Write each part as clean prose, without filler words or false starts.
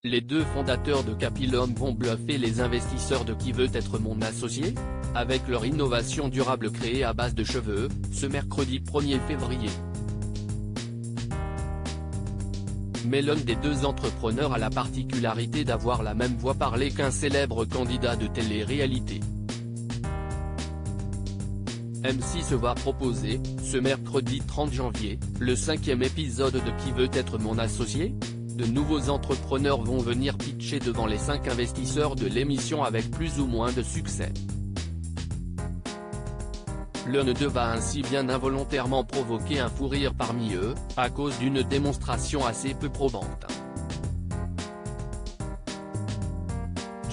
Les deux fondateurs de Capilum vont bluffer les investisseurs de Qui veut être mon associé ? Avec leur innovation durable créée à base de cheveux, ce mercredi 1er février. Mais l'un des deux entrepreneurs a la particularité d'avoir la même voix parlée qu'un célèbre candidat de télé-réalité. M6 va proposer, ce mercredi 30 janvier, le 5e épisode de Qui veut être mon associé ? De nouveaux entrepreneurs vont venir pitcher devant les 5 investisseurs de l'émission avec plus ou moins de succès. L'un d'eux va ainsi bien involontairement provoquer un fou rire parmi eux, à cause d'une démonstration assez peu probante.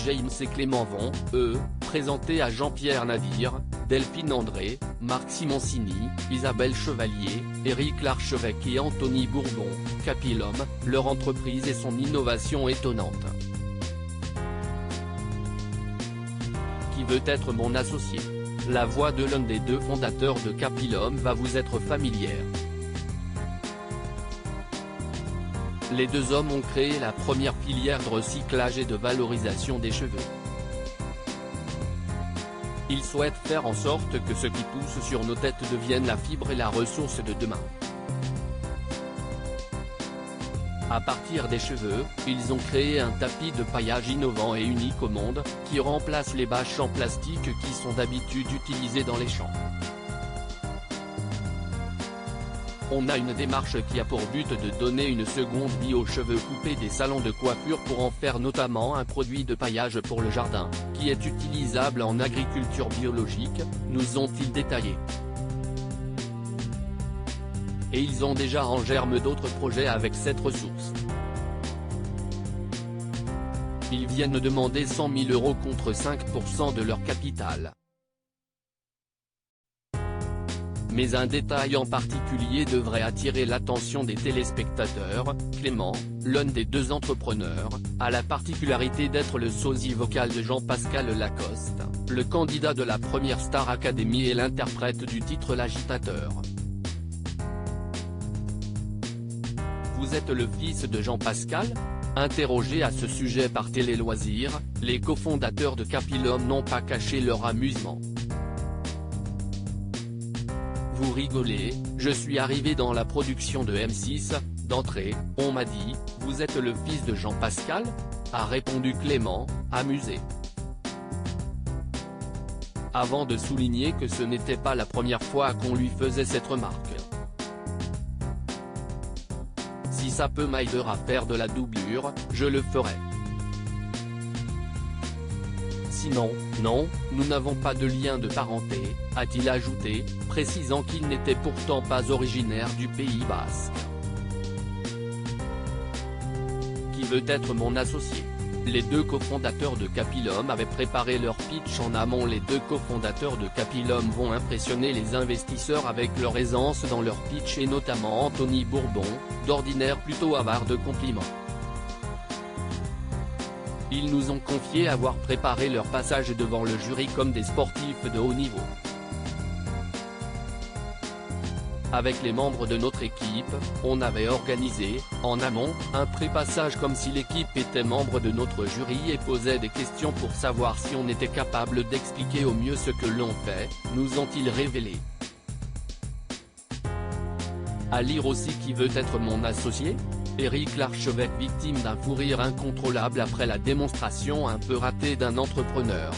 James et Clément vont, eux, présenter à Jean-Pierre Nadir, Delphine André, Marc Simoncini, Isabelle Chevalier, Éric Larchevêque et Anthony Bourbon, Capilum, leur entreprise et son innovation étonnante. Qui veut être mon associé ? La voix de l'un des deux fondateurs de Capilum va vous être familière. Les deux hommes ont créé la première filière de recyclage et de valorisation des cheveux. Ils souhaitent faire en sorte que ce qui pousse sur nos têtes devienne la fibre et la ressource de demain. À partir des cheveux, ils ont créé un tapis de paillage innovant et unique au monde, qui remplace les bâches en plastique qui sont d'habitude utilisées dans les champs. On a une démarche qui a pour but de donner une seconde vie aux cheveux coupés des salons de coiffure pour en faire notamment un produit de paillage pour le jardin, qui est utilisable en agriculture biologique, nous ont-ils détaillé. Et ils ont déjà en germe d'autres projets avec cette ressource. Ils viennent demander 100 000 € contre 5% de leur capital. Mais un détail en particulier devrait attirer l'attention des téléspectateurs, Clément, l'un des deux entrepreneurs, a la particularité d'être le sosie vocal de Jean-Pascal Lacoste, le candidat de la première Star Academy et l'interprète du titre L'Agitateur. Vous êtes le fils de Jean-Pascal ? Interrogés à ce sujet par Télé Loisirs, les cofondateurs de Capilum n'ont pas caché leur amusement. Vous rigolez, je suis arrivé dans la production de M6, d'entrée, on m'a dit, vous êtes le fils de Jean-Pascal ? A répondu Clément, amusé. Avant de souligner que ce n'était pas la première fois qu'on lui faisait cette remarque. Si ça peut m'aider à faire de la doublure, je le ferai. Sinon, non, nous n'avons pas de lien de parenté, a-t-il ajouté, précisant qu'il n'était pourtant pas originaire du Pays Basque. Qui veut être mon associé ? Les deux cofondateurs de Capilum avaient préparé leur pitch en amont. Les deux cofondateurs de Capilum vont impressionner les investisseurs avec leur aisance dans leur pitch et notamment Anthony Bourbon, d'ordinaire plutôt avare de compliments. Ils nous ont confié avoir préparé leur passage devant le jury comme des sportifs de haut niveau. Avec les membres de notre équipe, on avait organisé, en amont, un pré-passage comme si l'équipe était membre de notre jury et posait des questions pour savoir si on était capable d'expliquer au mieux ce que l'on fait, nous ont-ils révélé. À lire aussi Qui veut être mon associé ? Éric Larchevêque victime d'un fou rire incontrôlable après la démonstration un peu ratée d'un entrepreneur.